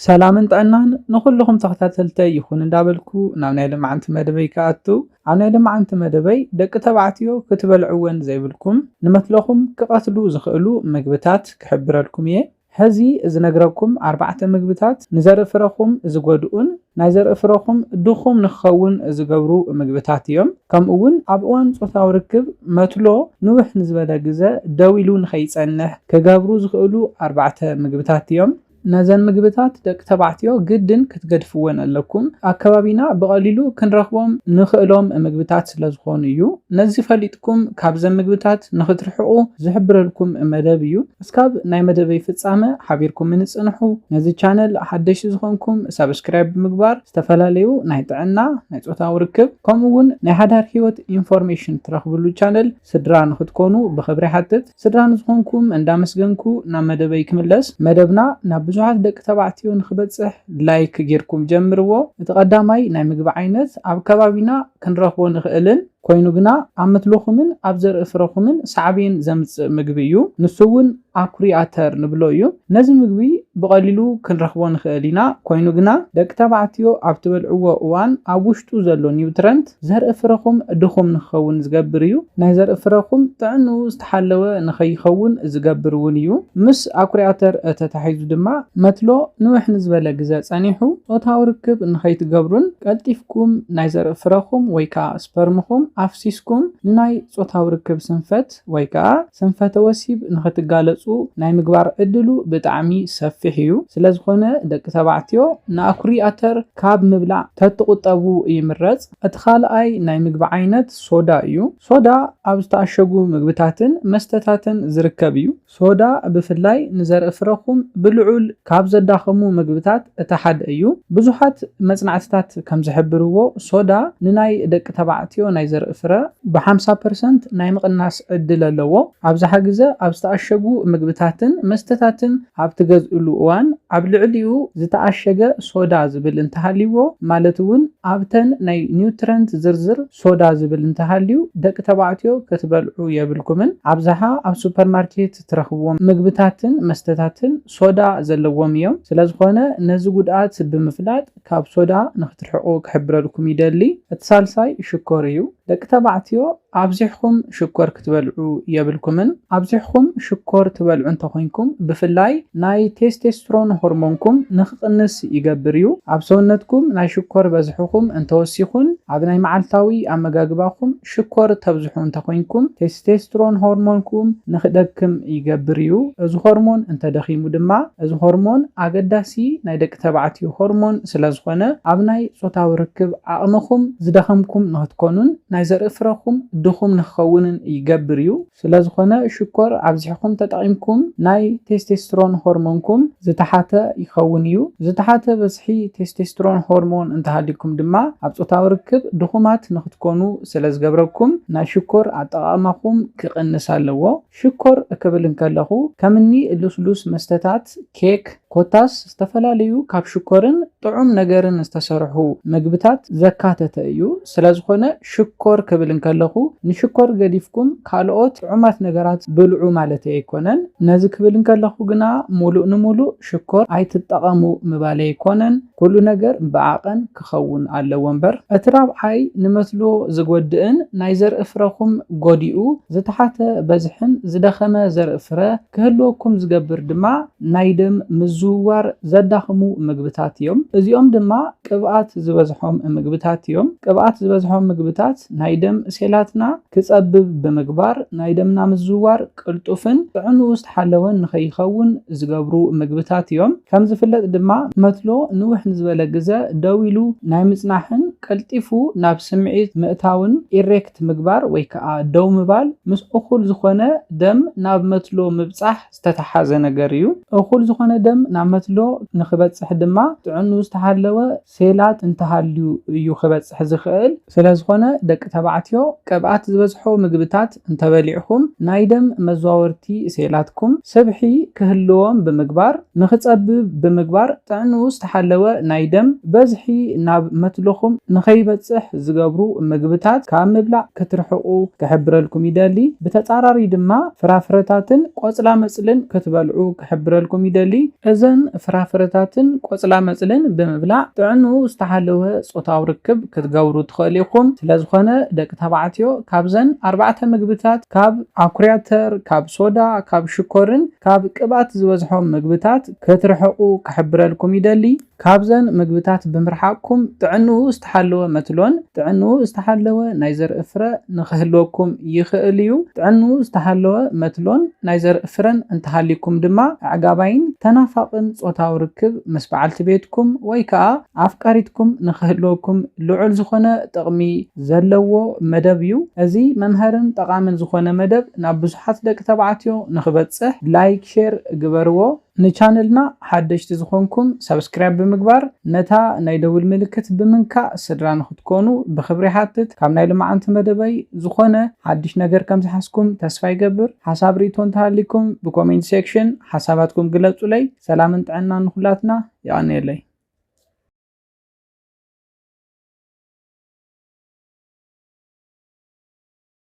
سلامن طعنان نخلهم تختاتلتي يخون اندابلكو ناو لمعنت مدبي كاتو عنا لمعنت مدبي دق تبعتيو كتبلعون زيبلكم نمثلهم كقاتلو زخلو مقبتات كحبرالكم هزي إذا نقرأكم 4 مقبتات نزرق فرخم إذا قدؤن نزرق فرخم دوخم نخون إذا قبرو مقبتات يوم كم أون عبوان صوتا وركب متلو نوح نزبدا جزا داويلون خيس عنه كقبرو زخلو 4 مقبتات يوم نازن مقبتات دق تبعتيو جدن كتقدفون لكم أكبابينا بقليلو كنرخبهم نخلهم مقبتات سلازخونيو نزي فليتكم كابزن مقبتات نخترحقو زحبر لكم مدبيو اسكاب ناي مدبي فتصامة حبيركم من صنحو نزي چانل حدش زخونكم سابسكرايب مقبار استفلاليو ناي طعنا ناي صوتا وركب كمون ناي حدار هيوت انفورميشن ترخبلو چانل سدرا نختكونو بخبري حتت سدرا نزخونكم اندامسگنكو نا مدبي كملس مدبنا نا بزحات دق تبعتيو نخبصح لايك غيركم جمرو تقداماي ناي مغب عينت اب كبابينا كنرخبو نخئلن ኮይኑ ግና ኣመትሎኹምን ኣብ ዘርኢ ፍረኹምን ሳዕቤን ዘምጽእ ምግቢ እዩ ንሱ እውን ኣኩሪ ኣተር ንብሎ እዩ ነዚ ምግቢ ብቐሊሉ ክንረኽቦ ንኽእል ኢና ኮይኑ ግና ደቂ ተባዕትዮ ኣብ ትበልዕዎ እዋን ኣብ ውሽጡ ዘሎ ኒውትረንት ዘርኢ ፍረኹም ድኹም ንኽኸውን ዝገብር እዩ ናይ ዘርኢ ፍረኹም ጥዕንኡ ዝተሓለወ ንኸይኸውን ዝገብር እውን እዩ ምስ ኣኩሪ ኣተር ተታሒዙ ድማ መትሎ ንውሕ ንዝበለ ግዜ ጸኒሑ ጾታዊ ርክብ ንኸይትገብሩን ቀልጢፍኩም ናይ ዘርኢ ፍረኹም ወይ ከዓ ስፐርምኹም ኣፍሲስኩም ንናይ ጾታዊ ርክብ ስንፈት ወይ ከዓ ስንፈተ ወሲብ ንኽትጋለጹ ናይ ምግባር ዕድሉ ብጣዕሚ ሰፊሕ እዩ ስለዝኾነ ደቂ ተባዕትዮ ንኣኩሪ ኣተር ካብ ምብላዕ ተትቁጠቡ ይምረጽ እቲ ካልኣይ ናይ ምግቢ ዓይነት ሶዳ እዩ ሶዳ ኣብ ዝተኣሸጉ ምግብታትን መስተታትን ዝርከብ እዩ ሶዳ ብፍላይ ንዘርኢ ፍረኹም ብልዑል ካብ ዘዳኸሙ ምግብታት እቲ ሓደ እዩ ብዙሓት መጽናዕትታት ከም ዝሕብርዎ ሶዳ ንናይ ደቂ ተባዕትዮ ናይ ዘርኢ ፍረ ብ50% ናይ ምቕናስ ዕድል ኣለዎ ኣብዝሓ ግዜ ኣብ ዝተኣሸጉ ምግብታትን መስተታትን ኣብ ትገዝእሉ እዋን ኣብ ልዕሊኡ ዝተኣሸገ ሶዳ ዝብል እንተሃልይዎ ማለት እውን ኣብተን ናይ ኒውትረንት ዝርዝር ሶዳ ዝብል እንተሃልዩ ደቂ ተባዕትዮ ክትበልዑ የብልኩምን ኣብዝሓ ኣብ ሱፐርማርኬት ትረኽብዎም ምግብታትን መስተታትን ሶዳ ዘለዎም እዮም ስለዝኾነ ነዚ ጉድኣት ብምፍላጥ ካብ ሶዳ ንኽትርሕቁ ክሕብረልኩም ይደሊ እቲ ሳልሳይ ሽኮር እዩ ደቂ ተባዕትዮ ኣብዚሕኩም ሽኮር ክትበልዑ የብልኩምን ኣብዚሕኩም ሽኮር ትበልዑ እንተኮይንኩም ብፍላይ ናይ ቴስቴስትሮን ሆርሞንኩም ንኽቅንስ ይገብር እዩ ኣብ ሰውነትኩም ናይ ሽኮር በዝሕኩም እንተወሲኹን ኣብ ናይ መዓልታዊ ኣመጋግባኩም ሽኮር ተብዝሑ እንተኮይንኩም ቴስቴስትሮን ሆርሞንኩም ንኽደክም ይገብር እዩ እዚ ሆርሞን እንተደኺሙ ድማ እዚ ሆርሞን ኣገዳሲ ናይ ደቂ ተባዕትዮ ሆርሞን ስለዝኾነ ኣብ ናይ ጾታዊ ርክብ ዓቕምኩም ዝደኸምኩም ንኽትኮኑን ናይ ዘርኢ ፍረኹም ድኹም ንኽኸውንን ይገብር እዩ ስለዝኾነ ሽኮር ኣብዚሕኩም ተጠቒምኩም ናይ ቴስቴስትሮን ሆርሞንኩም ዝተሓተ ይኸውን እዩ ዝተሓተ በዝሒ ቴስቴስትሮን ሆርሞን እንተሃሊኩም ድማ ኣብ ጾታዊ ርክብ ድኹማት ንኽትኮኑ ስለዝገብረኩም ናይ ሽኮር ኣጠቓቕማኹም ክቕንስ ኣለዎ ሽኮር ክብል እንከለኹ ከምኒ ልስሉስ መስተታት ኬክ ኮታስ ዝተፈላለዩ ካብ ሽኮርን ጥዑም ነገርን ዝተሰርሑ ምግብታት ዘካተተ እዩ ስለዝኾነ ሽኮር ክብል እንከለኹ ንሽኮር ገዲፍኩም ካልኦት ጥዑማት ነገራት ብልዑ ማለት ኣይኮነን ነዚ ክብል እንከለኹ ግና ሙሉእ ንሙሉእ ሽኮር ኣይትጠቐሙ ምባለ ኣይኮነን ኩሉ ነገር ብዓቐን ክኸውን ኣለዎ እምበር እቲ ራብዓይ ንመስሎ ዝጎድእን ናይ ዘርኢ ፍረኹም ጎዲኡ ዝተሓተ በዝሕን ዝደኸመ ዘርኢ ፍረ ክህልወኩም ዝገብር ድማ ናይ ደም ምዝውዋር ዘዳኽሙ ምግብታት እዮም እዚኦም ድማ ቅብኣት ዝበዝሖም ምግብታት እዮም ቅብኣት ዝበዝሖም ምግብታት ናይ ደም ሴላትና ክጸብብ ብምግባር ናይ ደምና ምዝውዋር ቅልጡፍን ጥዕንኡ ዝተሓለወን ንኸይኸውን ዝገብሩ ምግብታት እዮም ከም ዝፍለጥ ድማ መትሎ ንውሕ ንዝበለ ግዜ ደው ኢሉ ናይ ምጽናሕን ቀልጢፉ ናብ ስምዒት ምእታውን ኢሬክት ምግባር ወይ ከዓ ደው ምባል ምስ እኹል ዝኾነ ደም ናብ መትሎ ምብጻሕ ዝተተሓዘ ነገር እዩ እኹል ዝኾነ ደም ናብ መትሎ ንኽበጽሕ ድማ ጥዕንኡ ዝተሓለወ ሴላት እንተሃልዩ እዩ ክበጽሕ ዝኽእል ስለዝኾነ ደቂ ተባዕትዮ ቅብኣት ዝበዝሖ ምግብታት እንተበሊዕኹም ናይ ደም መዘዋወርቲ ሴላትኩም ሰብሒ ክህልዎም ብምግባር ንኽጸብብ ብምግባር ጥዕንኡ ዝተሓለወ ናይ ደም በዝሒ ናብ መትሎኹም ንኸይበጽሕ ዝገብሩ ምግብታት ካብ ምብላዕ ክትርሕቁ ክሕብረልኩም ይደሊ ብተጻራሪ ድማ ፍራፍረታትን ቆጽላ መጽልን ክትበልዑ ክሕብረልኩም ይደሊ እዚ ካብዘን ፍራፍረታትን ቆፅላ መፅልን ብምብላዕ ጥዕንኡ ዝተሓለወ ፆታዊ ርክብ ክትገብሩ ትኽእሉ ኢኹም። ስለዝኾነ ደቂ ተባዕትዮ ካብዘን 4 ምግብታት ካብ አኩሪ አተር፣ ካብ ሶዳ፣ ካብ ሽኮርን ካብ ቅብኣት ዝበዝሖም ምግብታት ክትርሕቁ ክሕብረልኩም ይደሊ። ካብዘን ምግብታት ብምርሓቅኩም ጥዕንኡ ዝተሓለወ መትሎን ጥዕንኡ ዝተሓለወ ናይ ዘርኢ ፍረ ንክህልወኩም ይኽእል እዩ። ጥዕንኡ ዝተሓለወ መትሎን ናይ ዘርኢ ፍረን እንተሃሊኩም ድማ ኣዕጋባይን ተናፋቅን ፆታዊ ርክብ ምስ በዓልቲ ቤትኩም ወይ ከዓ ኣፍቃሪትኩም ንክህልወኩም ልዑል ዝኾነ ጥቕሚ ዘለዎ መደብ እዩ። እዚ መምሃርን ጠቃምን ዝኾነ መደብ ናብ ብዙሓት ደቂ ተባዕትዮ ንክበፅሕ ላይክ ሼር ግበርዎ። ንቻነልና ሓደሽቲ ዝኾንኩም ሰብስክራይብ ብምግባር ነታ ናይ ደውል ምልክት ብምንካእ ስድራ ንክትኮኑ ብክብሪ ሓትት። ካብ ናይ ልማዓንቲ መደበይ ዝኾነ ሓድሽ ነገር ከም ዝሓስኩም ተስፋ ይገብር። ሓሳብ ሪቶ እንተሃሊኩም ብኮሜንት ሴክሽን ሓሳባትኩም ግለጹለይ። ሰላምን ጥዕናን ንኩላትና ይቀኒየለይ።